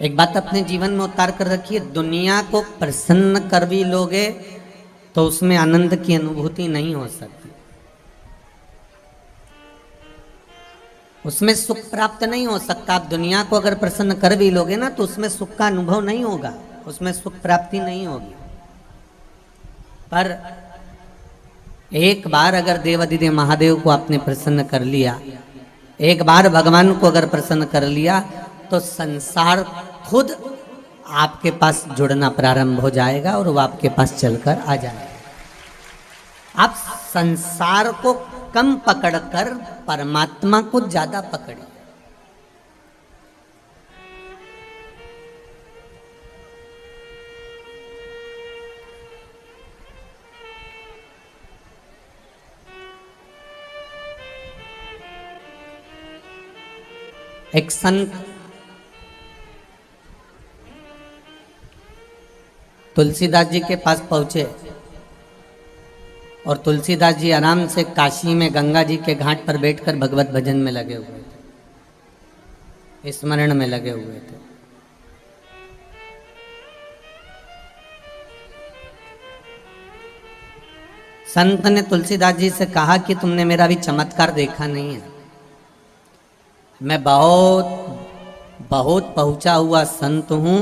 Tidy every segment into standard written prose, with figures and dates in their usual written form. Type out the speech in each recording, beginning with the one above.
एक बात अपने जीवन में उतार कर रखिए, दुनिया को प्रसन्न कर भी लोगे तो उसमें आनंद की अनुभूति नहीं हो सकती, उसमें सुख प्राप्त नहीं हो सकता। आप दुनिया को अगर प्रसन्न कर भी लोगे ना तो उसमें सुख का अनुभव नहीं होगा, उसमें सुख प्राप्ति नहीं होगी। पर एक बार अगर देवाधिदेव महादेव को आपने प्रसन्न कर लिया, एक बार भगवान को अगर प्रसन्न कर लिया तो संसार खुद आपके पास जुड़ना प्रारंभ हो जाएगा और वो आपके पास चलकर आ जाएगा। आप संसार को कम पकड़कर परमात्मा को ज्यादा पकड़िए। एक संत तुलसीदास जी के पास पहुंचे और तुलसीदास जी आराम से काशी में गंगा जी के घाट पर बैठकर भगवत भजन में लगे हुए थे, स्मरण में लगे हुए थे। संत ने तुलसीदास जी से कहा कि तुमने मेरा अभी चमत्कार देखा नहीं है, मैं बहुत बहुत पहुंचा हुआ संत हूं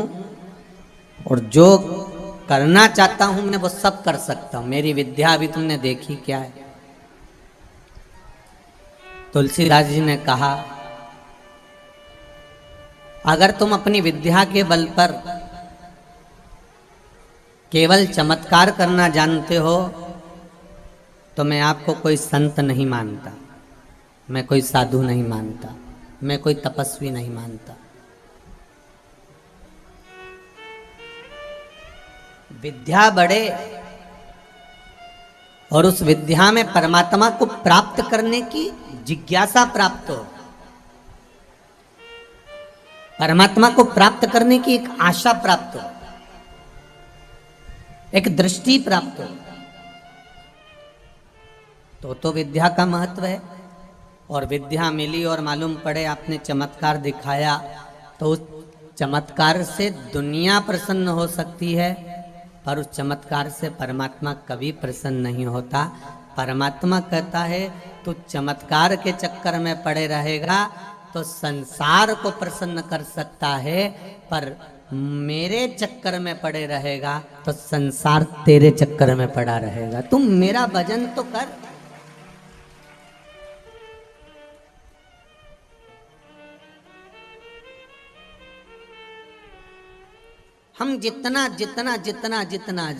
और जो करना चाहता हूं मैं वो सब कर सकता हूं, मेरी विद्या अभी तुमने देखी क्या है। तुलसीदास जी ने कहा, अगर तुम अपनी विद्या के बल पर केवल चमत्कार करना जानते हो तो मैं आपको कोई संत नहीं मानता, मैं कोई साधु नहीं मानता, मैं कोई तपस्वी नहीं मानता। विद्या बढ़े और उस विद्या में परमात्मा को प्राप्त करने की जिज्ञासा प्राप्त हो, परमात्मा को प्राप्त करने की एक आशा प्राप्त हो, एक दृष्टि प्राप्त हो, तो विद्या का महत्व है। और विद्या मिली और मालूम पड़े आपने चमत्कार दिखाया तो उस चमत्कार से दुनिया प्रसन्न हो सकती है, पर उस चमत्कार से परमात्मा कभी प्रसन्न नहीं होता। परमात्मा कहता है तू चमत्कार के चक्कर में पड़े रहेगा तो संसार को प्रसन्न कर सकता है, पर मेरे चक्कर में पड़े रहेगा तो संसार तेरे चक्कर में पड़ा रहेगा। तुम मेरा भजन तो कर। हम जितना जितना जितना जितना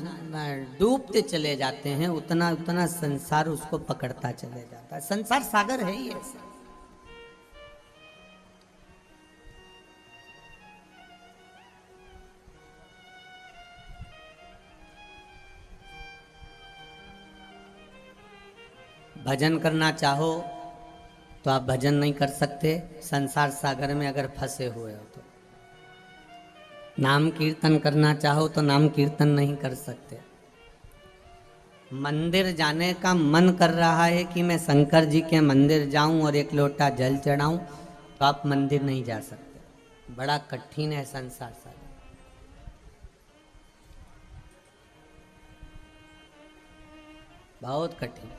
डूबते चले जाते हैं उतना उतना संसार उसको पकड़ता चले जाता है। संसार सागर है ही ऐसा। भजन करना चाहो तो आप भजन नहीं कर सकते संसार सागर में अगर फंसे हुए हो तो। नाम कीर्तन करना चाहो तो नाम कीर्तन नहीं कर सकते। मंदिर जाने का मन कर रहा है कि मैं शंकर जी के मंदिर जाऊं और एक लोटा जल चढ़ाऊं, तो आप मंदिर नहीं जा सकते। बड़ा कठिन है संसार सागर, बहुत कठिन।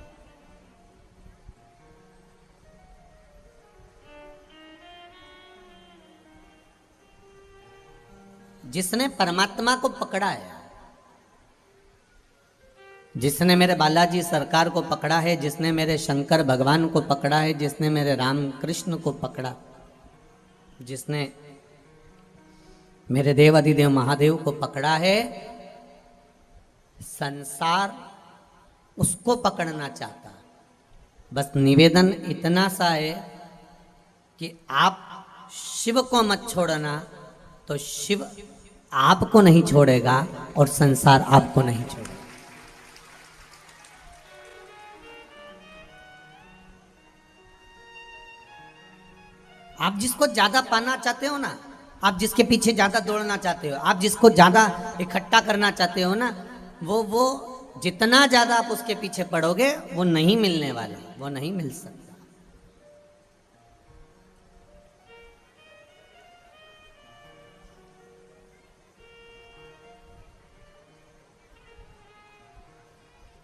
जिसने परमात्मा को पकड़ा है, जिसने मेरे बालाजी सरकार को पकड़ा है, जिसने मेरे शंकर भगवान को पकड़ा है, जिसने मेरे राम कृष्ण को पकड़ा, जिसने मेरे देवाधिदेव महादेव को पकड़ा है, संसार उसको पकड़ना चाहता। बस निवेदन इतना सा है कि आप शिव को मत छोड़ना तो शिव आपको नहीं छोड़ेगा और संसार आपको नहीं छोड़ेगा। आप जिसको ज्यादा पाना चाहते हो ना, आप जिसके पीछे ज्यादा दौड़ना चाहते हो, आप जिसको ज्यादा इकट्ठा करना चाहते हो ना, वो जितना ज्यादा आप उसके पीछे पड़ोगे वो नहीं मिलने वाला, वो नहीं मिल सकता।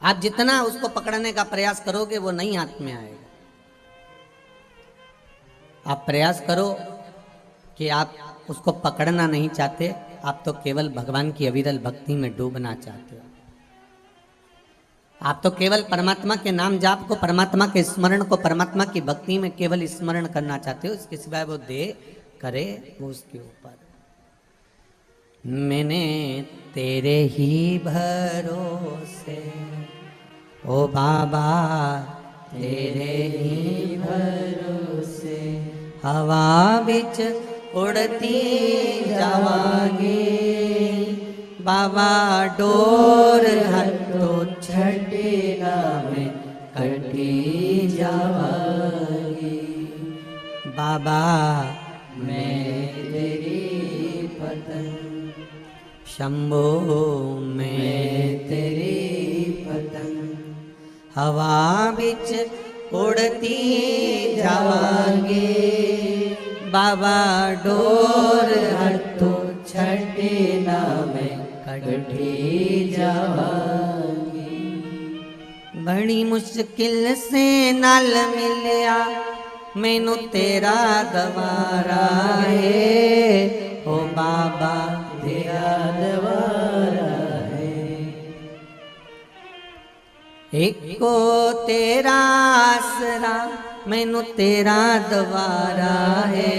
आप जितना उसको पकड़ने का प्रयास करोगे वो नहीं हाथ में आएगा। आप प्रयास करो कि आप उसको पकड़ना नहीं चाहते, आप तो केवल भगवान की अविरल भक्ति में डूबना चाहते हो। आप तो केवल परमात्मा के नाम जाप को, परमात्मा के स्मरण को, परमात्मा की भक्ति में केवल स्मरण करना चाहते हो। इसके सिवाय वो दे करे वो उसके ऊपर। मैंने तेरे ही भरोसे ओ बाबा, तेरे ही भरोसे हवा बिच उड़ती जावांगी, बाबा डोर हटो छटे ना में कटी जावांगी, बाबा मैं तेरी पतंग, शंभो मैं तेरी पतंग, हवा बिच उड़ती जावांगी, बाबा डोर हटो छटे ना में कटी जावांगी। बड़ी मुश्किल से नाल मिलिया मैनू तेरा दवारा है, ओ बाबा तेरा दवारा है। एक को तेरा आसरा मैनू तेरा दवारा है,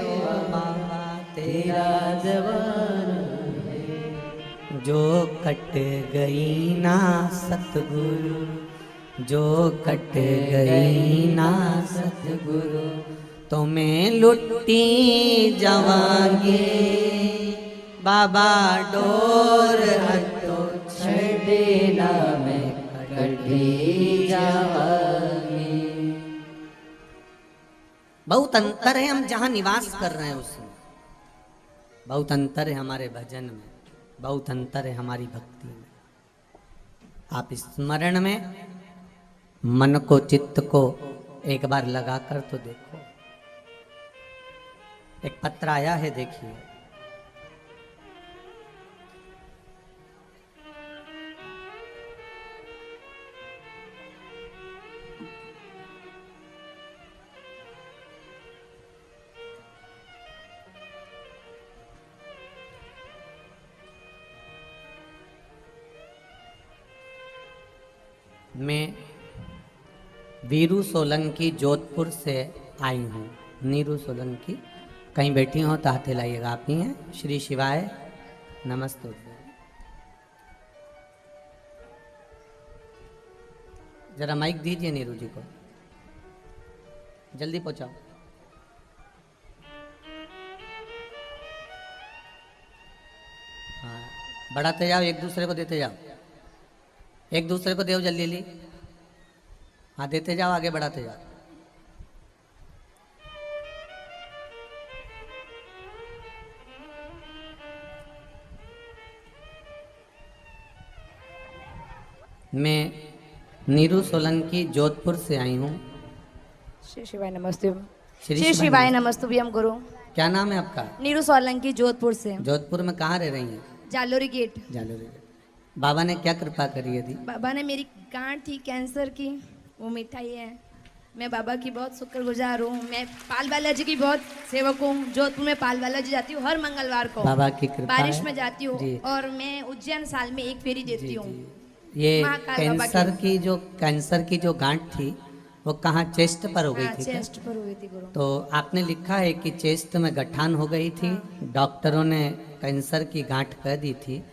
ओ बाबा तेरा दवारा है। जो कट गई ना सतगुरु, जो कट गई ना सतगुरु, तो मैं लुटी जावांगी, बाबा डोर हटो छड़े ना मैं कटी जावांगी। बहुत अंतर है हम जहां निवास कर रहे हैं उसमें, बहुत अंतर है हमारे भजन में, बहुत अंतर है हमारी भक्ति में। आप स्मरण में मन को, चित्त को एक बार लगाकर तो देखो। एक पत्र आया है, देखिए। मैं वीरू सोलंकी जोधपुर से आई हूँ। नीरू सोलंकी कहीं बैठी हो तो हाथ हिलाइएगा, आप ही हैं। श्री शिवाय नमस्ते। जरा माइक दीजिए नीरू जी को, जल्दी पहुंचाओ। हाँ, बढ़ाते जाओ, एक दूसरे को देते जाओ, एक दूसरे को दो जल्दी जल्दी। हाँ, देते जाओ, आगे बढ़ाते जाओ। मैं नीरू सोलंकी जोधपुर से आई हूँ। श्री शिवाय नमस्ते। श्री शिवाय नमस्ते हम गुरु। क्या नाम है आपका? नीरू सोलंकी जोधपुर से। जोधपुर में कहाँ रह रही हैं? जालोरी गेट। जालोरी गेट। बाबा ने क्या कृपा करी है दी? बाबा ने मेरी गांठ थी कैंसर की, वो मिठाई है। मैं बाबा की बहुत शुक्रगुजार हूँ। मैं पाल बालाजी की बहुत सेवक हूँ। जोधपुर में पाल बालाजी जाती हूँ हर मंगलवार को। बाबा की कृपा बारिश है। में जाती हूँ और मैं उज्जैन साल में एक फेरी देती हूँ। ये कैंसर की जो गांठ थी वो कहाँ, चेस्ट पर हो गई थी? चेस्ट पर हुई थी गुरु। तो आपने लिखा है कि चेस्ट में गठान हो गई थी। डॉक्टरों ने कैंसर की गांठ कह दी थी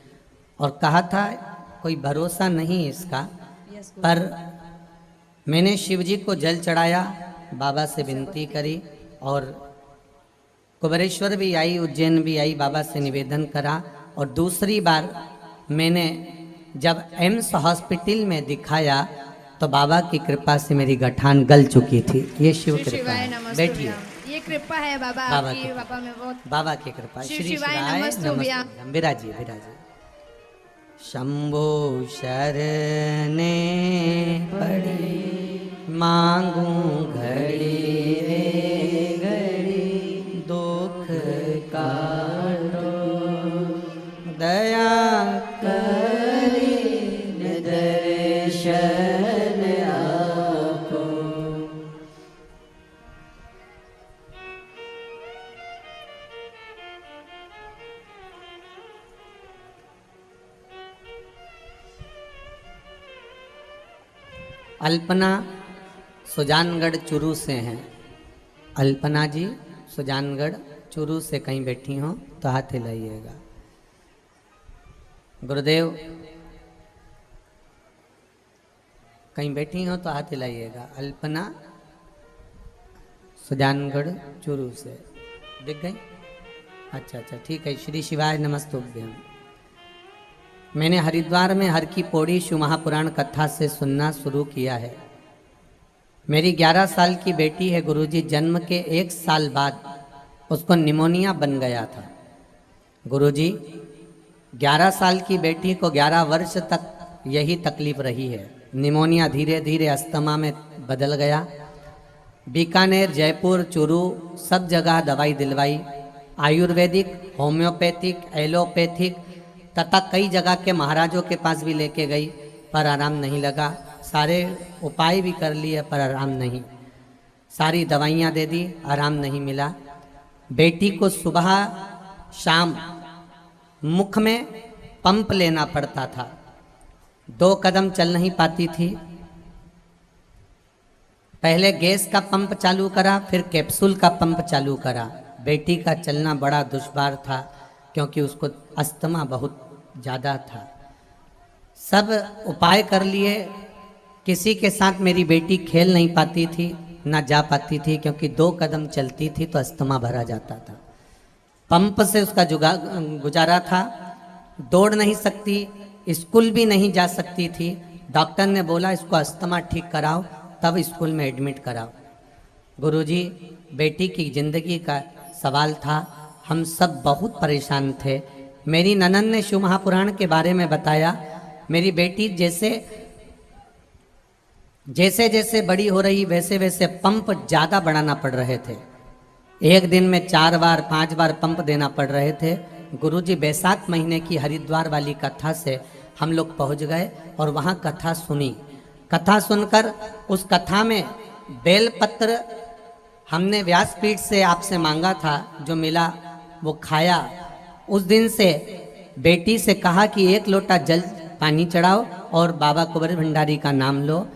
और कहा था कोई भरोसा नहीं इसका। पर मैंने शिव जी को जल चढ़ाया, बाबा से विनती करी और कुबेरेश्वर भी आई, उज्जैन भी आई, बाबा से निवेदन करा। और दूसरी बार मैंने जब एम्स हॉस्पिटल में दिखाया तो बाबा की कृपा से मेरी गठान गल चुकी थी। ये शिव कृपा है। बैठिए, ये कृपा है बाबा आपकी। बाबा में बहुत बाबा की कृपा। श्री शिवाय नमस्ते। विराजिए विराजिए। शंभो शरणे पड़ी मांगू घड़ी रे घड़ी, दुख काटो दया करी दरे अल्पना सुजानगढ़ चुरू से हैं। अल्पना जी सुजानगढ़ चुरू से कहीं बैठी हो तो हाथ हिलाइएगा। गुरुदेव कहीं बैठी हो तो हाथ हिलाइएगा। अल्पना सुजानगढ़ चुरू से दिख गई? अच्छा अच्छा ठीक है। श्री शिवाय नमस्तुभ्यम। मैंने हरिद्वार में हर की पौड़ी शिव महापुराण कथा से सुनना शुरू किया है। मेरी 11 साल की बेटी है गुरुजी। जन्म के 1 साल बाद उसको निमोनिया बन गया था। गुरुजी 11 साल की बेटी को 11 वर्ष तक यही तकलीफ रही है। निमोनिया धीरे धीरे अस्थमा में बदल गया। बीकानेर, जयपुर, चुरू सब जगह दवाई दिलवाई। आयुर्वेदिक, होम्योपैथिक, एलोपैथिक तथा कई जगह के महाराजों के पास भी लेके गई पर आराम नहीं लगा। सारे उपाय भी कर लिए पर आराम नहीं। सारी दवाइयाँ दे दी, आराम नहीं मिला। बेटी को सुबह शाम मुख में पंप लेना पड़ता था। 2 कदम चल नहीं पाती थी। पहले गैस का पंप चालू करा, फिर कैप्सूल का पंप चालू करा। बेटी का चलना बड़ा दुश्वार था क्योंकि उसको अस्थमा बहुत ज़्यादा था। सब उपाय कर लिए, किसी के साथ मेरी बेटी खेल नहीं पाती थी, ना जा पाती थी क्योंकि 2 कदम चलती थी तो अस्थमा भरा जाता था। पंप से उसका गुजारा था। दौड़ नहीं सकती, स्कूल भी नहीं जा सकती थी। डॉक्टर ने बोला इसको अस्थमा ठीक कराओ, तब स्कूल में एडमिट कराओ। गुरुजी बेटी की ज़िंदगी का सवाल था। हम सब बहुत परेशान थे। मेरी ननन ने शिव महापुराण के बारे में बताया। मेरी बेटी जैसे जैसे बड़ी हो रही वैसे वैसे पंप ज़्यादा बढ़ाना पड़ रहे थे। एक दिन में 4 बार 5 बार पंप देना पड़ रहे थे। गुरुजी बैसाख महीने की हरिद्वार वाली कथा से हम लोग पहुंच गए और वहाँ कथा सुनी। कथा सुनकर उस कथा में बेलपत्र हमने व्यासपीठ से आपसे मांगा था, जो मिला वो खाया। उस दिन से बेटी से कहा कि 1 लोटा जल पानी चढ़ाओ और बाबा कुबेर भंडारी का नाम लो।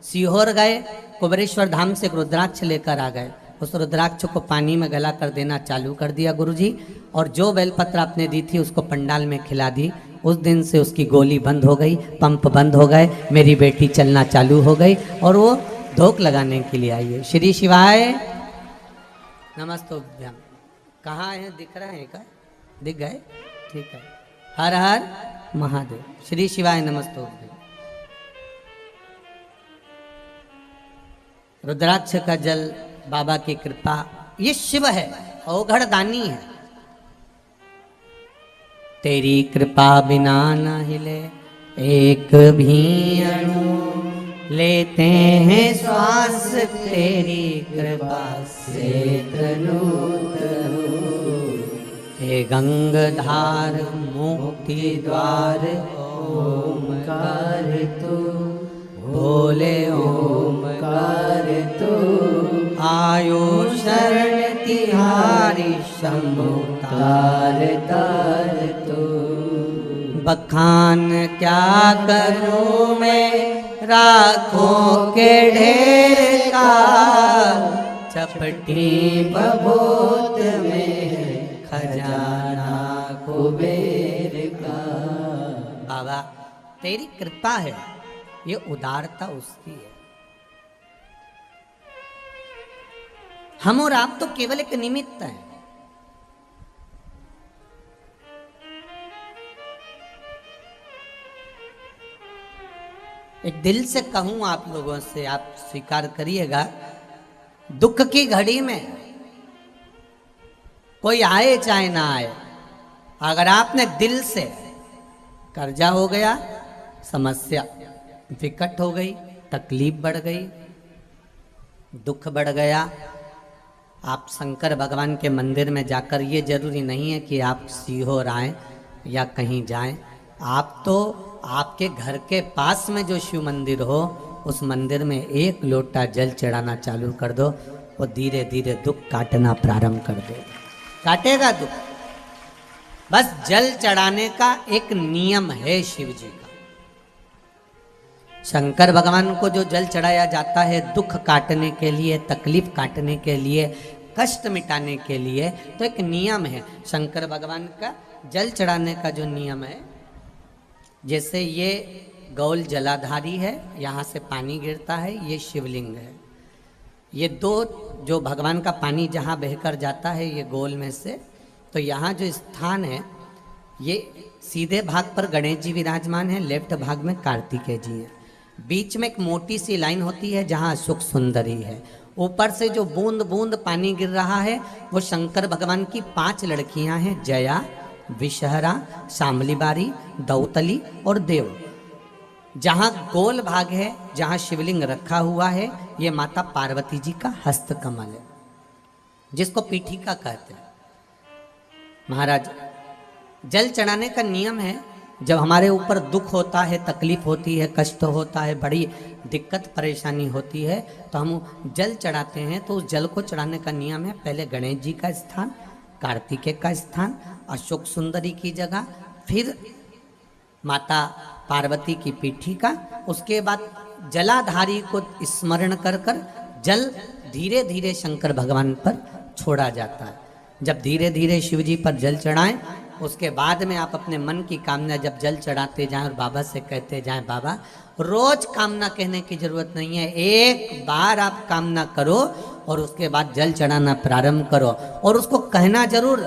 सीहोर गए, कुबेरेश्वर धाम से एक रुद्राक्ष लेकर आ गए। उस रुद्राक्ष को पानी में गला कर देना चालू कर दिया गुरुजी, और जो बेलपत्र आपने दी थी उसको पंडाल में खिला दी। उस दिन से उसकी गोली बंद हो गई, पंप बंद हो गए, मेरी बेटी चलना चालू हो गई और वो धोख लगाने के लिए आई है। श्री शिवाय नमस्तुभ्यम। कहाँ है? दिख रहा है क्या? दिख गए? ठीक है। हर हर महादेव। श्री शिवाय नमस्तुभ्यम। रुद्राक्ष का जल बाबा की कृपा, ये शिव है, अवघड़ दानी है। तेरी कृपा बिना न हिले एक भी अणु, लेते हैं श्वास तेरी कृपा से तनु तनु। हे गंगाधार मुक्ति द्वार ओमकार तू, बोले ओमकार तू। आयो शरण तिहारी शंभु तार तार तू। बखान क्या करूं मैं राखों के ढेर का, चपटी बबूत में खजाना कुबेर का। बाबा तेरी कृपा है, ये उदारता उसकी है। हम और आप तो केवल एक निमित्त हैं। एक दिल से कहूं आप लोगों से, आप स्वीकार करिएगा, दुख की घड़ी में कोई आए चाहे ना आए, अगर आपने दिल से, कर्जा हो गया, समस्या विकट हो गई, तकलीफ बढ़ गई, दुख बढ़ गया, आप शंकर भगवान के मंदिर में जाकर, ये जरूरी नहीं है कि आप सीहोर आएं या कहीं जाएं, आप तो आपके घर के पास में जो शिव मंदिर हो उस मंदिर में 1 लोटा जल चढ़ाना चालू कर दो, वो धीरे धीरे दुख काटना प्रारंभ कर दो। काटेगा दुख। बस जल चढ़ाने का एक नियम है शिव जी का। शंकर भगवान को जो जल चढ़ाया जाता है दुख काटने के लिए, तकलीफ काटने के लिए, कष्ट मिटाने के लिए, तो एक नियम है शंकर भगवान का जल चढ़ाने का जो नियम है। जैसे ये गौल जलाधारी है, यहाँ से पानी गिरता है, ये शिवलिंग है। ये दो जो भगवान का पानी जहाँ बहकर जाता है ये गोल में से, तो यहाँ जो स्थान है ये सीधे भाग पर गणेश जी विराजमान है, लेफ्ट भाग में कार्तिकेय जी हैं। बीच में एक मोटी सी लाइन होती है जहाँ अशोक सुंदरी है। ऊपर से जो बूंद बूंद पानी गिर रहा है वो शंकर भगवान की 5 लड़कियां हैं, जया, विषहरा, शामली बारी, दौतली और देव। जहाँ गोल भाग है, जहाँ शिवलिंग रखा हुआ है, ये माता पार्वती जी का हस्त कमल है, जिसको पीठिका कहते हैं। महाराज, जल चढ़ाने का नियम है, जब हमारे ऊपर दुख होता है, तकलीफ होती है, कष्ट होता है, बड़ी दिक्कत परेशानी होती है, तो हम जल चढ़ाते हैं। तो उस जल को चढ़ाने का नियम है, पहले गणेश जी का स्थान, कार्तिकेय का स्थान, अशोक सुंदरी की जगह, फिर माता पार्वती की पीठिका, उसके बाद जलाधारी को स्मरण कर कर जल धीरे धीरे शंकर भगवान पर छोड़ा जाता है। जब धीरे धीरे शिव जी पर जल चढ़ाएं, उसके बाद में आप अपने मन की कामना जब जल चढ़ाते जाएं और बाबा से कहते जाएं, बाबा रोज कामना कहने की जरूरत नहीं है, एक बार आप कामना करो और उसके बाद जल चढ़ाना प्रारंभ करो। और उसको कहना जरूर,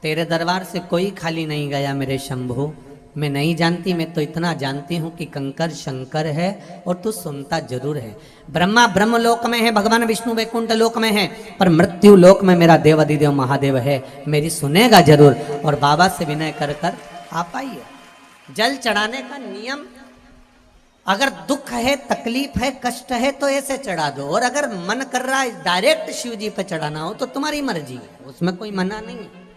तेरे दरबार से कोई खाली नहीं गया मेरे शंभू, मैं नहीं जानती, मैं तो इतना जानती हूँ कि कंकर शंकर है और तू सुनता जरूर है। ब्रह्मा ब्रह्म लोक में है, भगवान विष्णु वैकुंठ लोक में है, पर मृत्यु लोक में मेरा देव अधिदेव महादेव है, मेरी सुनेगा जरूर। और बाबा से विनय कर कर आप आइए। जल चढ़ाने का नियम, अगर दुख है, तकलीफ है, कष्ट है तो ऐसे चढ़ा दो, और अगर मन कर रहा है डायरेक्ट शिव जी पे चढ़ाना हो तो तुम्हारी मर्जी है, उसमें कोई मना नहीं है।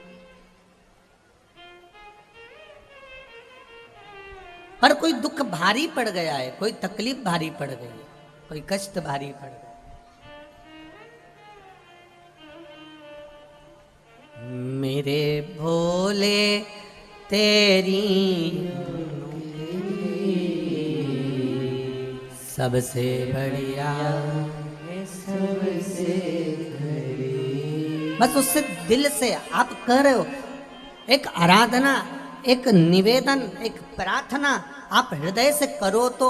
पर कोई दुख भारी पड़ गया है, कोई तकलीफ भारी पड़ गई है, कोई कष्ट भारी पड़ गया, मेरे भोले तेरी सबसे बढ़िया, सबसे बस उससे दिल से आप कर रहे हो, एक आराधना, एक निवेदन, एक प्रार्थना आप हृदय से करो तो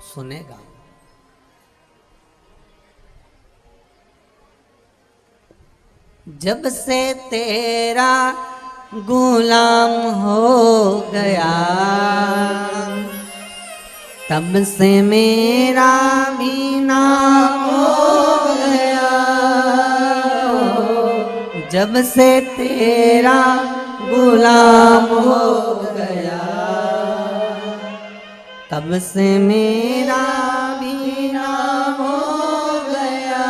सुनेगा। जब से तेरा गुलाम हो गया, तब से मेरा भी नाम हो गया। जब से तेरा गुलाम हो गया, तब से मेरा भी नाम हो गया।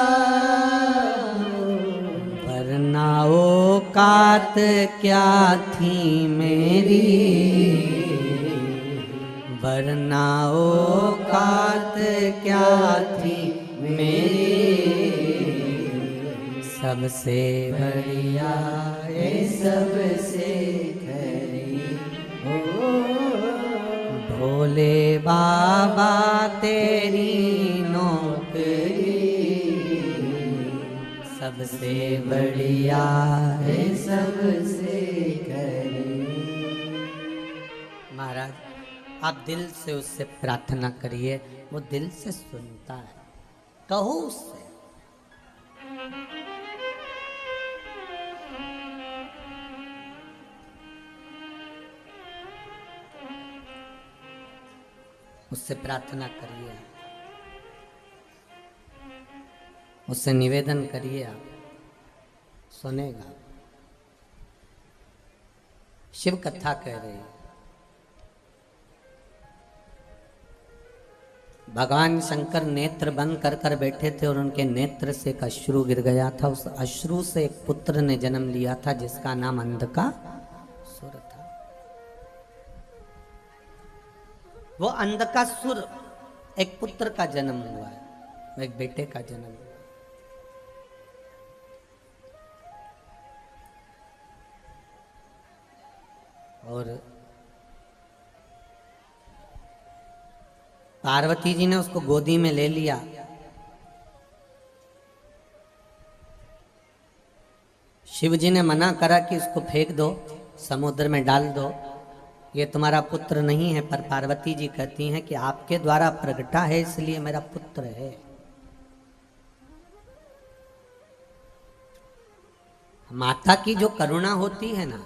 वरना औकात क्या थी मेरी, वरना औकात क्या थी मेरी, सबसे बढ़िया है सबसे खरी हो भोले बाबा तेरी नौकरी, सबसे बढ़िया है सबसे खरी। महाराज, आप दिल से उससे प्रार्थना करिए, वो दिल से सुनता है, कहो उससे। उससे प्रार्थना करिए, उससे निवेदन करिए, आप सुनेगा। शिव कथा कह रही है, भगवान शंकर नेत्र बंद कर कर बैठे थे और उनके नेत्र से एक अश्रु गिर गया था। उस अश्रु से एक पुत्र ने जन्म लिया था जिसका नाम अंधकासुर था। वो अंधकासुर एक पुत्र का जन्म हुआ है, वो एक बेटे का जन्म हुआ। और पार्वती जी ने उसको गोदी में ले लिया। शिव जी ने मना करा कि इसको फेंक दो, समुद्र में डाल दो, ये तुम्हारा पुत्र नहीं है। पर पार्वती जी कहती हैं कि आपके द्वारा प्रगटा है इसलिए मेरा पुत्र है। माता की जो करुणा होती है ना,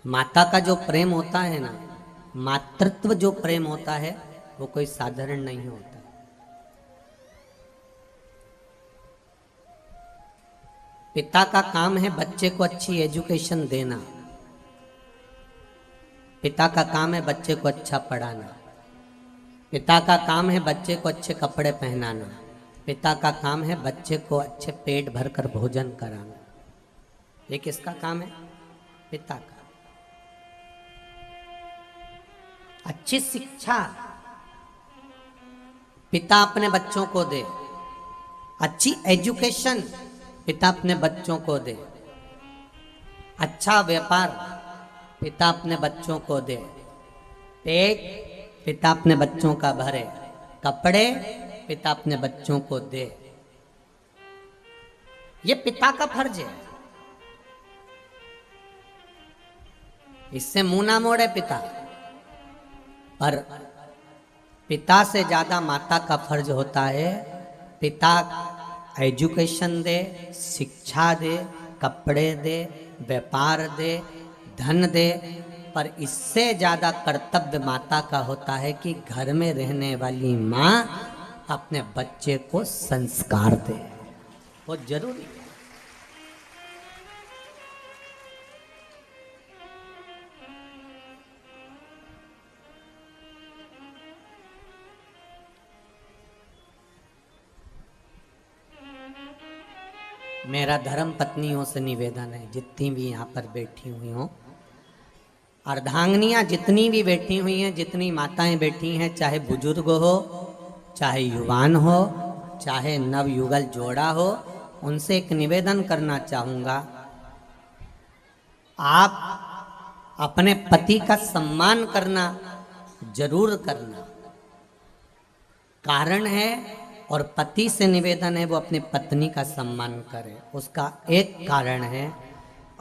माता का जो प्रेम होता है ना, मातृत्व जो प्रेम होता है वो कोई साधारण नहीं होता। पिता का काम है बच्चे को अच्छी एजुकेशन देना, पिता का काम है बच्चे को अच्छा पढ़ाना, पिता का काम है बच्चे को अच्छे कपड़े पहनाना, पिता का काम है बच्चे को अच्छे पेट भरकर भोजन कराना। ये किसका काम है? पिता का। अच्छी शिक्षा पिता अपने बच्चों को दे, अच्छी एजुकेशन पिता अपने बच्चों को दे, अच्छा व्यापार पिता अपने बच्चों को दे, पेट पिता अपने बच्चों का भरे, कपड़े पिता अपने बच्चों को दे। ये पिता का फर्ज है। इससे मुंह ना मोड़े पिता। पर पिता से ज्यादा माता का फर्ज होता है। पिता एजुकेशन दे, शिक्षा दे, कपड़े दे, व्यापार दे, धन दे, पर इससे ज्यादा कर्तव्य माता का होता है कि घर में रहने वाली माँ अपने बच्चे को संस्कार दे। बहुत जरूरी है। मेरा धर्म पत्नियों से निवेदन है, जितनी भी यहाँ पर बैठी हुई हों, अर्धांगिनियाँ जितनी भी बैठी हुई हैं, जितनी माताएं बैठी हैं, चाहे बुजुर्ग हो, चाहे युवान हो, चाहे नवयुगल जोड़ा हो, उनसे एक निवेदन करना चाहूँगा, आप अपने पति का सम्मान करना जरूर करना। कारण है, और पति से निवेदन है वो अपनी पत्नी का सम्मान करे। उसका एक कारण है,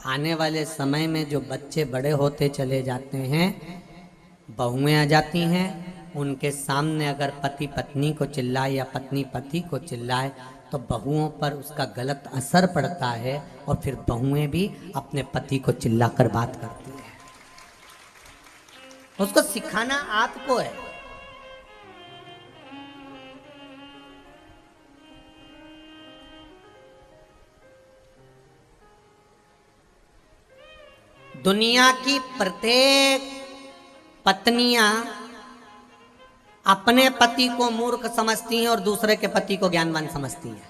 आने वाले समय में जो बच्चे बड़े होते चले जाते हैं, बहुएं आ जाती हैं, उनके सामने अगर पति पत्नी को चिल्लाए या पत्नी पति को चिल्लाए तो बहुओं पर उसका गलत असर पड़ता है, और फिर बहुएं भी अपने पति को चिल्लाकर बात करती हैं। उसको सिखाना आपको है। दुनिया की प्रत्येक पत्नियां अपने पति को मूर्ख समझती हैं और दूसरे के पति को ज्ञानवान समझती हैं।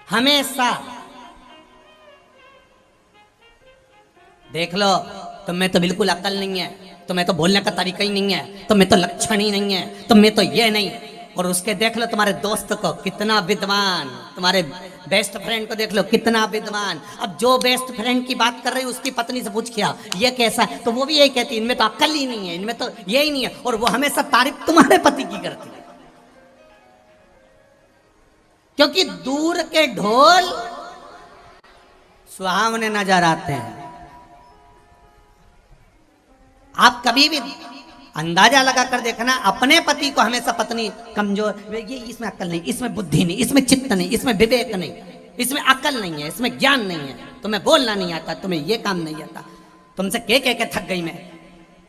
हमेशा देख लो, तुम्हें तो बिल्कुल अकल नहीं है, तुम्हें तो बोलने का तरीका ही नहीं है, तुम्हें तो लक्षण ही नहीं है, तुम्हें तो ये नहीं। और उसके देख लो तुम्हारे दोस्त को कितना विद्वान, तुम्हारे बेस्ट फ्रेंड को देख लो कितना विद्वान। अब जो बेस्ट फ्रेंड की बात कर रही है उसकी पत्नी से पूछ किया ये कैसा है, तो वो भी यही कहती है इनमें तो अक्ल ही नहीं है, इनमें तो ये ही नहीं है। और वो हमेशा तारीफ तुम्हारे पति की करती है, क्योंकि दूर के ढोल सुहावने नजर आते हैं। आप कभी भी अंदाजा लगा कर देखना, अपने पति को हमेशा पत्नी कमजोर, ये इसमें अकल नहीं, इसमें बुद्धि नहीं, इसमें चित्त नहीं, इसमें विवेक नहीं, इसमें अकल नहीं है, इसमें ज्ञान नहीं है, तुम्हें बोलना नहीं आता, तुम्हें ये काम नहीं आता, तुमसे कह के थक गई मैं,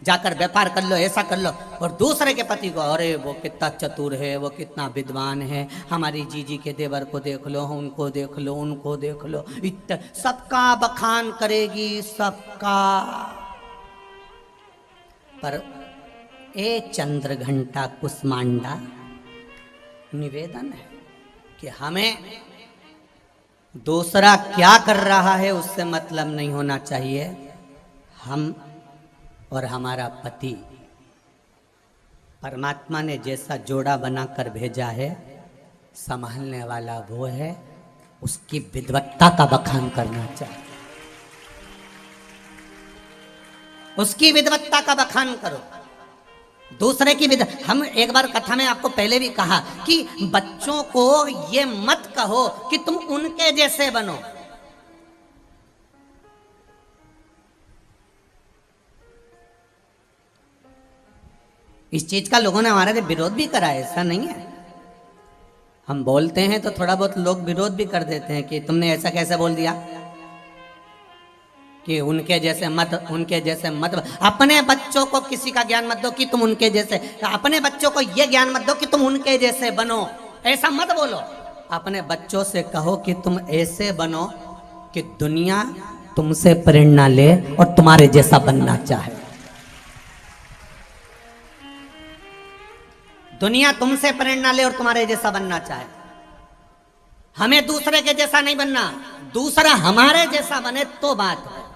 जाकर व्यापार कर लो, ऐसा कर लो। और दूसरे के पति को अरे वो कितना चतुर है, वो कितना विद्वान है, हमारी जीजी के देवर को देख लो, उनको देख लो, उनको देख लो, इतना सबका बखान करेगी, सबका। पर ए चंद्र घंटा कुसमांडा, निवेदन है कि हमें दूसरा क्या कर रहा है उससे मतलब नहीं होना चाहिए। हम और हमारा पति, परमात्मा ने जैसा जोड़ा बनाकर भेजा है, संभालने वाला वो है, उसकी विद्वत्ता का बखान करना चाहिए, उसकी विद्वत्ता का बखान करो, दूसरे की हम एक बार कथा में आपको पहले भी कहा कि बच्चों को ये मत कहो कि तुम उनके जैसे बनो। इस चीज का लोगों ने हमारे विरोध भी करा है, ऐसा नहीं है। हम बोलते हैं तो थोड़ा बहुत लोग विरोध भी कर देते हैं कि तुमने ऐसा कैसे बोल दिया, कि उनके जैसे मत, उनके जैसे मत। अपने बच्चों को किसी का ज्ञान मत दो कि तुम उनके जैसे, अपने बच्चों को यह ज्ञान मत दो कि तुम उनके जैसे बनो, ऐसा मत बोलो। अपने बच्चों से कहो कि तुम ऐसे बनो कि दुनिया तुमसे प्रेरणा ले और तुम्हारे जैसा बनना चाहे। दुनिया तुमसे प्रेरणा ले और तुम्हारे जैसा बनना चाहे। हमें दूसरे के जैसा नहीं बनना, दूसरा हमारे जैसा बने तो बात है।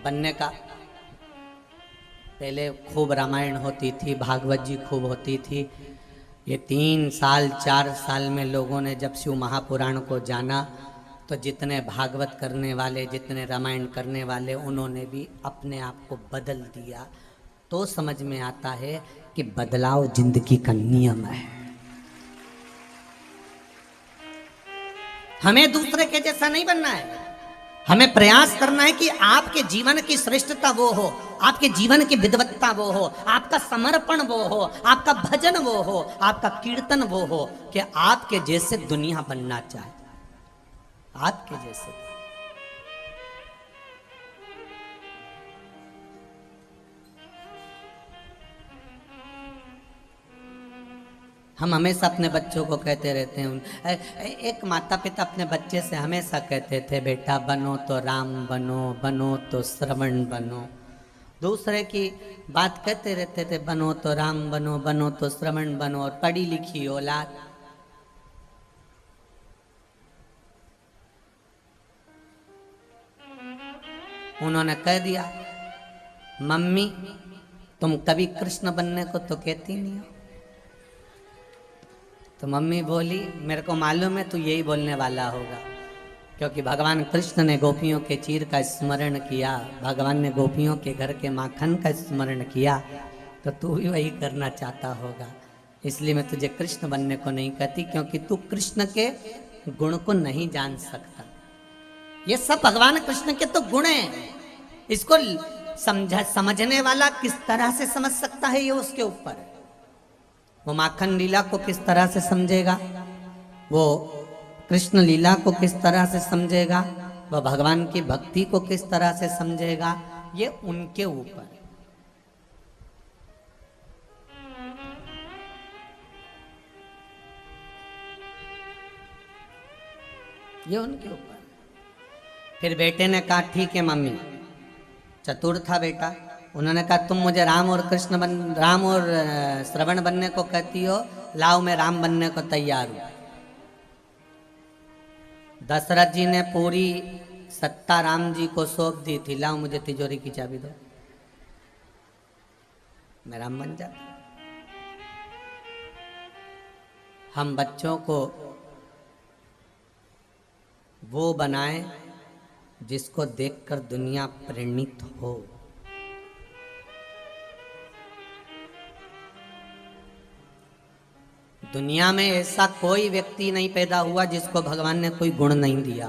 बनने का पहले खूब रामायण होती थी, भागवत जी खूब होती थी। ये 3 साल 4 साल में लोगों ने जब शिव महापुराण को जाना तो जितने भागवत करने वाले, जितने रामायण करने वाले, उन्होंने भी अपने आप को बदल दिया। तो समझ में आता है कि बदलाव जिंदगी का नियम है। हमें दूसरे के जैसा नहीं बनना है, हमें प्रयास करना है कि आपके जीवन की श्रेष्ठता वो हो, आपके जीवन की विद्वत्ता वो हो, आपका समर्पण वो हो, आपका भजन वो हो, आपका कीर्तन वो हो कि आपके जैसे दुनिया बनना चाहे, आपके जैसे। हम हमेशा अपने बच्चों को कहते रहते हैं, एक माता पिता अपने बच्चे से हमेशा कहते थे, बेटा बनो तो राम बनो, बनो तो श्रवण बनो। दूसरे की बात कहते रहते थे, बनो तो राम बनो, बनो तो श्रवण बनो। और पढ़ी लिखी औलाद, उन्होंने कह दिया, मम्मी तुम कभी कृष्ण बनने को तो कहती नहीं हो। तो मम्मी बोली, मेरे को मालूम है तू यही बोलने वाला होगा, क्योंकि भगवान कृष्ण ने गोपियों के चीर का स्मरण किया, भगवान ने गोपियों के घर के माखन का स्मरण किया, तो तू भी वही करना चाहता होगा। इसलिए मैं तुझे कृष्ण बनने को नहीं कहती, क्योंकि तू कृष्ण के गुण को नहीं जान सकता। ये सब भगवान कृष्ण के तो गुण हैं, इसको समझने वाला किस तरह से समझ सकता है ये उसके ऊपर है। वो माखन लीला को किस तरह से समझेगा, वो कृष्ण लीला को किस तरह से समझेगा, वह भगवान की भक्ति को किस तरह से समझेगा, ये उनके ऊपर है। ये उनके ऊपर। फिर बेटे ने कहा, ठीक है मम्मी, चतुर था बेटा, उन्होंने कहा तुम मुझे राम और श्रवण बनने को कहती हो, लाओ मैं राम बनने को तैयार हूं। दशरथ जी ने पूरी सत्ता राम जी को सौंप दी थी, लाओ मुझे तिजोरी की चाबी दो, मैं राम बन जाता। हम बच्चों को वो बनाएं जिसको देखकर दुनिया प्रेरित हो। दुनिया में ऐसा कोई व्यक्ति नहीं पैदा हुआ जिसको भगवान ने कोई गुण नहीं दिया।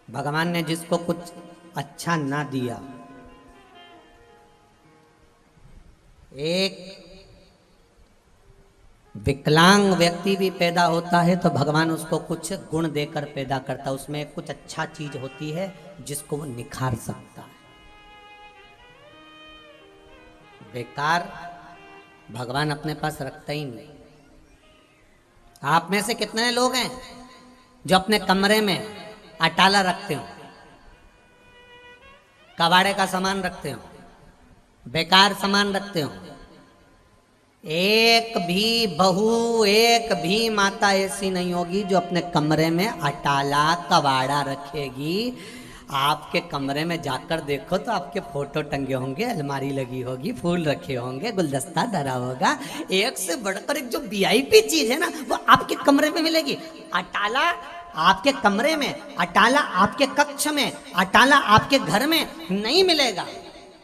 भगवान ने जिसको कुछ अच्छा ना दिया, एक विकलांग व्यक्ति भी पैदा होता है तो भगवान उसको कुछ गुण देकर पैदा करता है, उसमें कुछ अच्छा चीज होती है जिसको वो निखार सकता है। बेकार भगवान अपने पास रखता ही नहीं। आप में से कितने लोग हैं जो अपने कमरे में अटाला रखते हो, कबाड़े का सामान रखते हो, बेकार सामान रखते हो? एक भी बहू, एक भी माता ऐसी नहीं होगी जो अपने कमरे में अटाला कबाड़ा रखेगी। आपके कमरे में जाकर देखो तो आपके फोटो टंगे होंगे, अलमारी लगी होगी, फूल रखे होंगे, गुलदस्ता धरा होगा। एक से बढ़कर एक जो वीआईपी चीज है ना वो आपके कमरे में मिलेगी। अटाला आपके कमरे में, अटाला आपके कक्ष में, अटाला आपके घर में नहीं मिलेगा।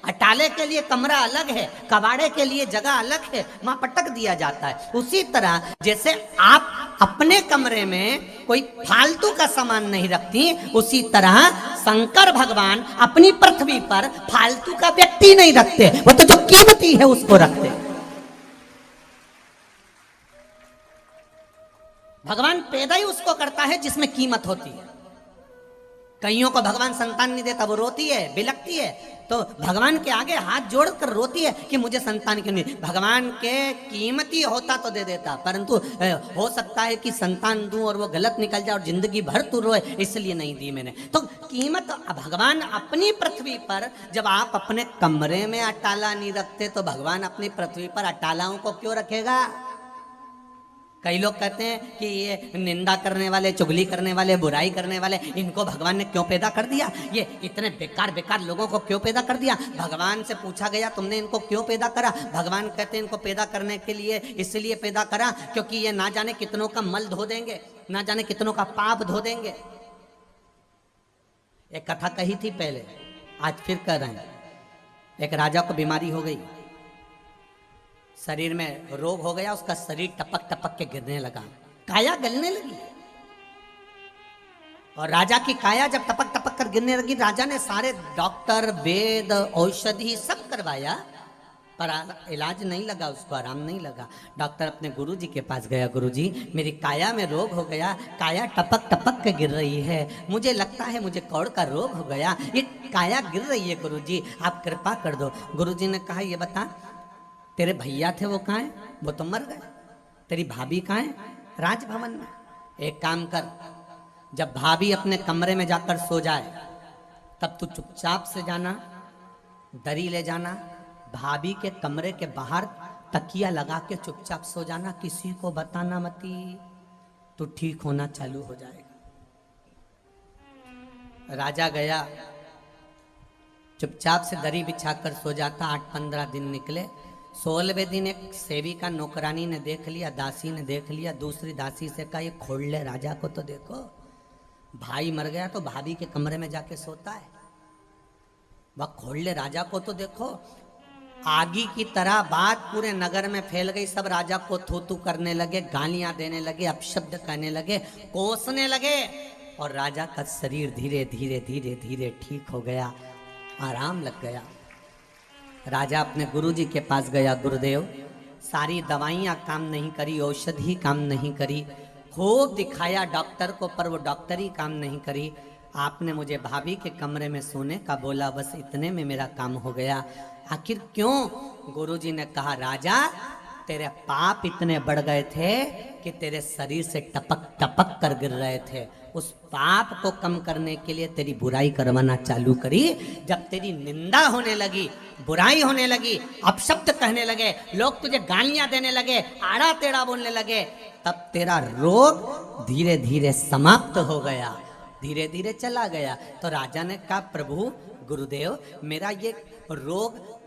अटाले के लिए कमरा अलग है, कबाड़े के लिए जगह अलग है, वहां पटक दिया जाता है। उसी तरह जैसे आप अपने कमरे में कोई फालतू का सामान नहीं रखती, उसी तरह शंकर भगवान अपनी पृथ्वी पर फालतू का व्यक्ति नहीं रखते, वो तो जो कीमती है उसको रखते। भगवान पैदा ही उसको करता है जिसमें कीमत होती है। कईयों को भगवान संतान नहीं देता, वो रोती है, बिलकती है, तो भगवान के आगे हाथ जोड़कर रोती है कि मुझे संतान क्यों नहीं। भगवान के कीमती होता तो दे देता, परंतु हो सकता है कि संतान दूं और वो गलत निकल जाए और जिंदगी भर तू रोए, इसलिए नहीं दी मैंने। तो कीमत भगवान अपनी पृथ्वी पर, जब आप अपने कमरे में अटाला नहीं रखते तो भगवान अपनी पृथ्वी पर अटालाओं को क्यों रखेगा। कई लोग कहते हैं कि ये निंदा करने वाले, चुगली करने वाले, बुराई करने वाले, इनको भगवान ने क्यों पैदा कर दिया, ये इतने बेकार बेकार लोगों को क्यों पैदा कर दिया। भगवान से पूछा गया तुमने इनको क्यों पैदा करा, भगवान कहते हैं इनको पैदा करने के लिए इसलिए पैदा करा क्योंकि ये ना जाने कितनों का मल धो देंगे, ना जाने कितनों का पाप धो देंगे। एक कथा कही थी पहले, आज फिर कह रहे हैं। एक राजा को बीमारी हो गई, शरीर में रोग हो गया, उसका शरीर टपक टपक के गिरने लगा, काया गलने लगी। और राजा की काया जब टपक टपक कर गिरने लगी, राजा ने सारे डॉक्टर, वेद, औषधि सब करवाया, पर इलाज नहीं लगा, उसको आराम नहीं लगा। डॉक्टर अपने गुरुजी के पास गया, गुरुजी मेरी काया में रोग हो गया, काया टपक टपक के गिर रही है, मुझे लगता है मुझे कौड़ का रोग हो गया, ये काया गिर रही है गुरुजी, आप कृपा कर दो। गुरुजी ने कहा ये बता तेरे भैया थे वो कहाँ हैं, वो तो मर गए, तेरी भाभी कहाँ है, राजभवन में। एक काम कर, जब भाभी अपने कमरे में जाकर सो जाए तब तू चुपचाप से जाना, दरी ले जाना, भाभी के कमरे के बाहर तकिया लगा के चुपचाप सो जाना, किसी को बताना मती, तो ठीक होना चालू हो जाएगा। राजा गया, चुपचाप से दरी बिछाकर सो जाता। 8-15 दिन निकले। 16वें दिन एक सेविका नौकरानी ने देख लिया, दासी ने देख लिया, दूसरी दासी से कहा ये खोल ले राजा को तो देखो, भाई मर गया तो भाभी के कमरे में जाके सोता है, वह खोल ले राजा को तो देखो। आगी की तरह बात पूरे नगर में फैल गई, सब राजा को थू थू करने लगे, गालियां देने लगे, अपशब्द कहने लगे, कोसने लगे, और राजा का शरीर धीरे धीरे धीरे धीरे ठीक हो गया, आराम लग गया। राजा अपने गुरुजी के पास गया, गुरुदेव सारी दवाइयाँ काम नहीं करी, औषधि काम नहीं करी, खूब दिखाया डॉक्टर को, पर वो डॉक्टर ही काम नहीं करी, आपने मुझे भाभी के कमरे में सोने का बोला, बस इतने में मेरा काम हो गया। आखिर क्यों? गुरुजी ने कहा राजा तेरे पाप इतने बढ़ गए थे कि तेरे शरीर से टपक टपक कर गिर रहे थे, उस पाप को कम करने के लिए तेरी बुराई करवाना चालू करी। जब तेरी निंदा होने लगी, बुराई होने लगी, अपशब्द कहने लगे, लोग तुझे गालियां देने लगे, आड़ा टेढ़ा बोलने लगे, तब तेरा रोग धीरे धीरे समाप्त हो गया, धीरे धीरे चला गया। तो राजा ने कहा प्रभु गुरुदेव मेरा ये रोग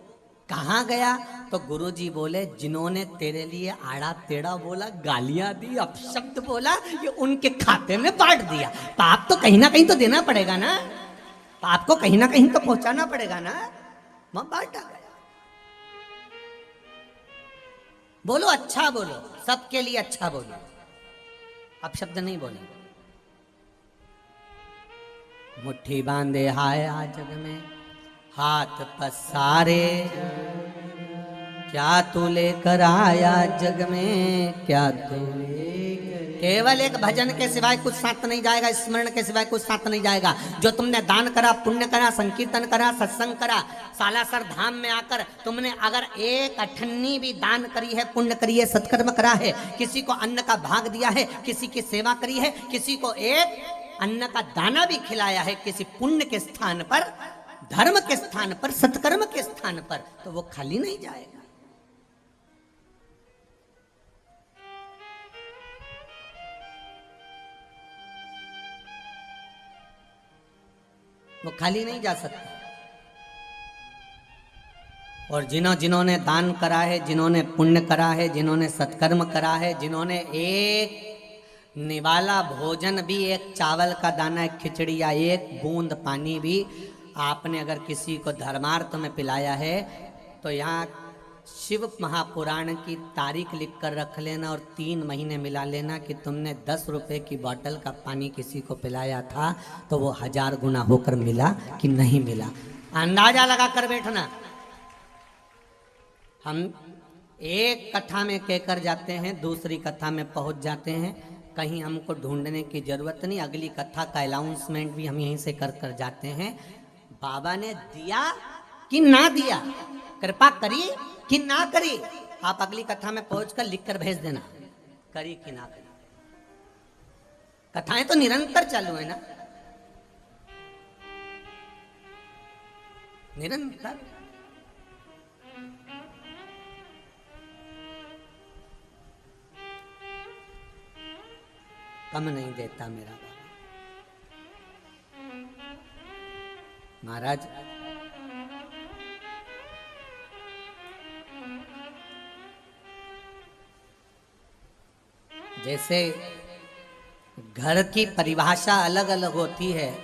कहाँ गया? तो गुरुजी बोले जिन्होंने तेरे लिए आड़ा टेढ़ा बोला, गालियां दी, अपशब्द बोला, ये उनके खाते में बांट दिया। पाप तो कहीं ना कहीं तो देना पड़ेगा ना, पाप को कहीं ना कहीं तो पहुंचाना पड़ेगा ना, वहां बांटा गया। बोलो अच्छा बोलो, सबके लिए अच्छा बोलो, अपशब्द नहीं बोले। मुट्ठी बांधे हाय आ जग में, हाथ पसारे, क्या तू लेकर आया जग में, क्या तू केवल एक भजन के सिवाय कुछ साथ नहीं जाएगा, स्मरण के सिवाय कुछ साथ नहीं जाएगा। जो तुमने दान करा, पुण्य करा, संकीर्तन करा, सत्संग करा, सालासर धाम में आकर तुमने अगर एक अठन्नी भी दान करी है, पुण्य करी है, सत्कर्म करा है, किसी को अन्न का भाग दिया है, किसी की सेवा करी है, किसी को एक अन्न का दाना भी खिलाया है, किसी पुण्य के स्थान पर, धर्म के स्थान पर, सत्कर्म के स्थान पर, तो वो खाली नहीं जाएगा। वो खाली नहीं जा सकता। और जिन्होंने दान करा है, जिन्होंने पुण्य करा है, जिन्होंने सत्कर्म करा है, जिन्होंने एक निवाला भोजन भी, एक चावल का दाना, एक खिचड़ी या एक बूंद पानी भी आपने अगर किसी को धर्मार्थ में पिलाया है, तो यहाँ शिव महापुराण की तारीख लिख कर रख लेना और 3 महीने मिला लेना कि तुमने 10 रुपए की बोतल का पानी किसी को पिलाया था तो वो 1000 गुना होकर मिला कि नहीं मिला। अंदाजा लगा कर बैठना। हम एक कथा में कहकर जाते हैं, दूसरी कथा में पहुंच जाते हैं, कहीं हमको ढूंढने की जरूरत नहीं। अगली कथा का अनाउंसमेंट भी हम यहीं से कर कर जाते हैं। बाबा ने दिया कि ना दिया, कृपा करी कि ना करी, आप अगली कथा में पहुंचकर लिखकर भेज देना, करी कि ना करी। कथाएं तो निरंतर चालू है ना, निरंतर। कम नहीं देता मेरा बाबा। महाराज जैसे घर की परिभाषा अलग अलग होती है,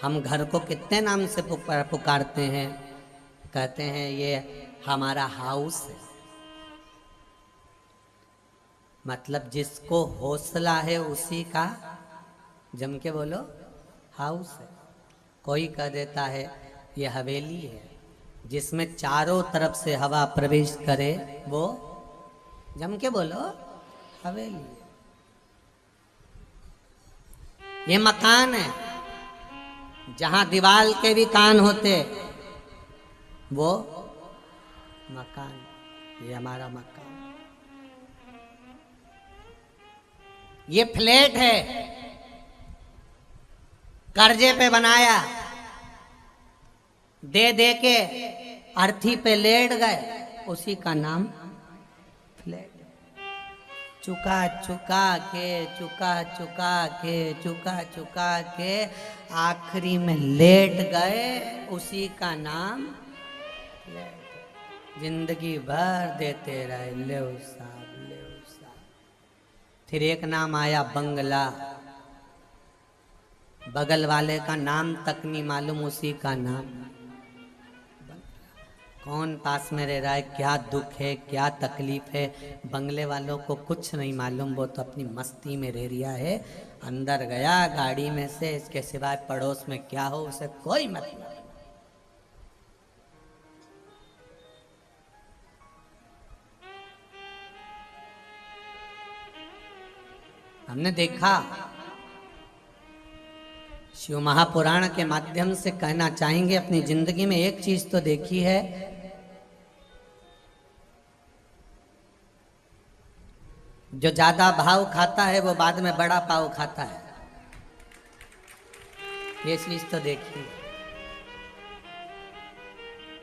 हम घर को कितने नाम से पुकारते हैं। कहते हैं ये हमारा हाउस है, मतलब जिसको हौसला है उसी का, जम के बोलो, हाउस है। कोई कह देता है ये हवेली है, जिसमें चारों तरफ से हवा प्रवेश करे वो, जम के बोलो, हवेली। ये मकान है, जहां दीवार के भी कान होते वो मकान, ये हमारा मकान। ये फ्लैट है, कर्जे पे बनाया, दे दे के अर्थी पे लेट गए, उसी का नाम फ्लैट। चुका चुका के, चुका चुका के, चुका चुका के आखिरी में लेट गए, उसी का नाम फ्लैट। जिंदगी भर देते रहे, ले साहब, ले साहब। फिर एक नाम आया बंगला, बगल वाले का नाम तक नहीं मालूम, उसी का नाम। कौन पास में रह रहा है, क्या दुख है, क्या तकलीफ है, बंगले वालों को कुछ नहीं मालूम। वो तो अपनी मस्ती में रह रिया है। अंदर गया गाड़ी में से, इसके सिवाय पड़ोस में क्या हो उसे कोई मतलब नहीं। हमने देखा, शिव महापुराण के माध्यम से कहना चाहेंगे, अपनी जिंदगी में एक चीज तो देखी है, जो ज्यादा भाव खाता है वो बाद में बड़ा पाव खाता है। ये चीज तो देखिए,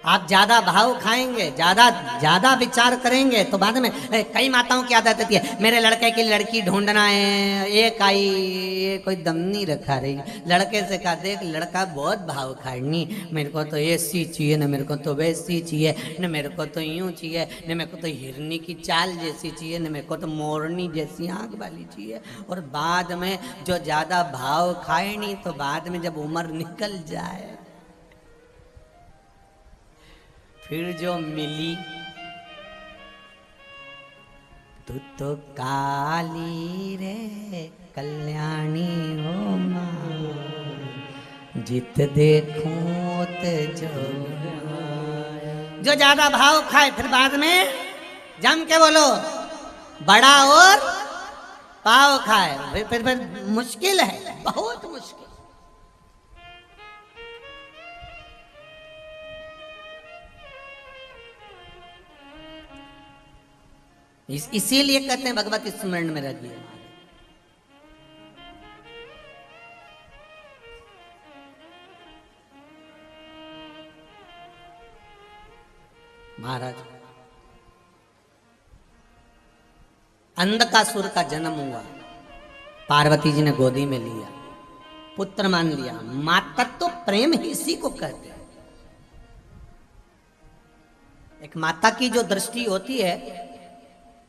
आप ज्यादा भाव खाएंगे, ज्यादा विचार करेंगे तो बाद में, कई माताओं की आदत होती है, मेरे लड़के की लड़की ढूंढना है, एक आई, ये कोई दम नहीं रखा रही। लड़के से कहा, देख लड़का बहुत भाव खाएनी, मेरे को तो ऐसी चाहिए, न मेरे को तो वैसी चाहिए, न मेरे को तो यूं चाहिए, न मेरे को तो हिरनी की चाल जैसी चाहिए, न मेरे को तो मोरनी जैसी आँख वाली चाहिए। और बाद में जो ज्यादा भाव खाए नहीं, तो बाद में जब उम्र निकल जाए, फिर जो मिली, तू तो काली रे कल्याणी हो माँ, जित देखूं जो ज्यादा भाव खाए, फिर बाद में जम के बोलो, बड़ा और पाव खाए, फिर मुश्किल है, बहुत मुश्किल। इसीलिए कहते हैं भगवत स्मरण में रखिए। महाराज, अंधकासुर का जन्म हुआ, पार्वती जी ने गोदी में लिया। पुत्र मान लिया। मातृत्व प्रेम ही इसी को कहते हैं। एक माता की जो दृष्टि होती है,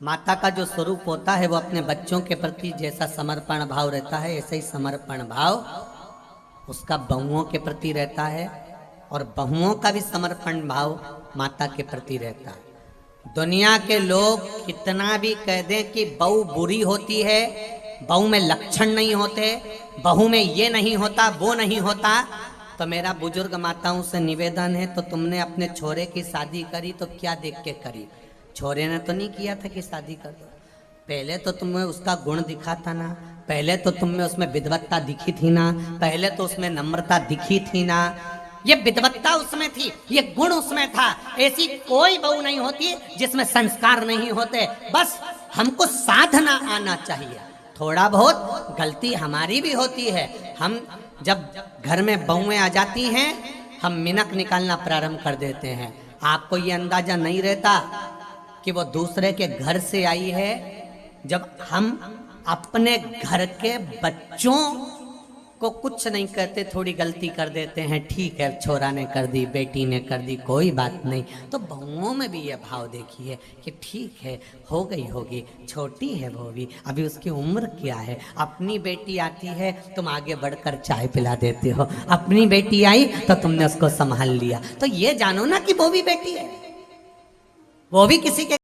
माता का जो स्वरूप होता है, वो अपने बच्चों के प्रति जैसा समर्पण भाव रहता है, ऐसे ही समर्पण भाव उसका बहुओं के प्रति रहता है, और बहुओं का भी समर्पण भाव माता के प्रति रहता है। दुनिया के लोग कितना भी कह दें कि बहू बुरी होती है, बहू में लक्षण नहीं होते, बहू में ये नहीं होता, वो नहीं होता, तो मेरा बुजुर्ग माताओं से निवेदन है, तो तुमने अपने छोरे की शादी करी तो क्या देख के करी? छोरे ने तो नहीं किया था कि शादी कर दो। पहले तो तुम्हें उसका गुण दिखा था ना, पहले तो तुम्हें उसमें विद्वत्ता दिखी थी ना, पहले तो उसमें नम्रता दिखी थी ना, ये विद्वत्ता उसमें थी, ये गुण उसमें था। ऐसी कोई बहू नहीं होती जिसमें संस्कार नहीं होते। बस हमको साधना आना चाहिए। थोड़ा बहुत गलती हमारी भी होती है। हम जब घर में बहुएं आ जाती हैं, हम मिनक निकालना प्रारंभ कर देते हैं। आपको ये अंदाजा नहीं रहता कि वो दूसरे के घर से आई है। जब हम अपने घर के बच्चों को कुछ नहीं कहते, थोड़ी गलती कर देते हैं, ठीक है छोरा ने कर दी, बेटी ने कर दी, कोई बात नहीं, तो बहुओं में भी ये भाव देखिए कि ठीक है, हो गई होगी, छोटी है वो भी, अभी उसकी उम्र क्या है। अपनी बेटी आती है, तुम आगे बढ़कर चाय पिला देते हो, अपनी बेटी आई तो तुमने उसको संभाल लिया। तो ये जानो ना कि वो भी बेटी है, वो भी किसी के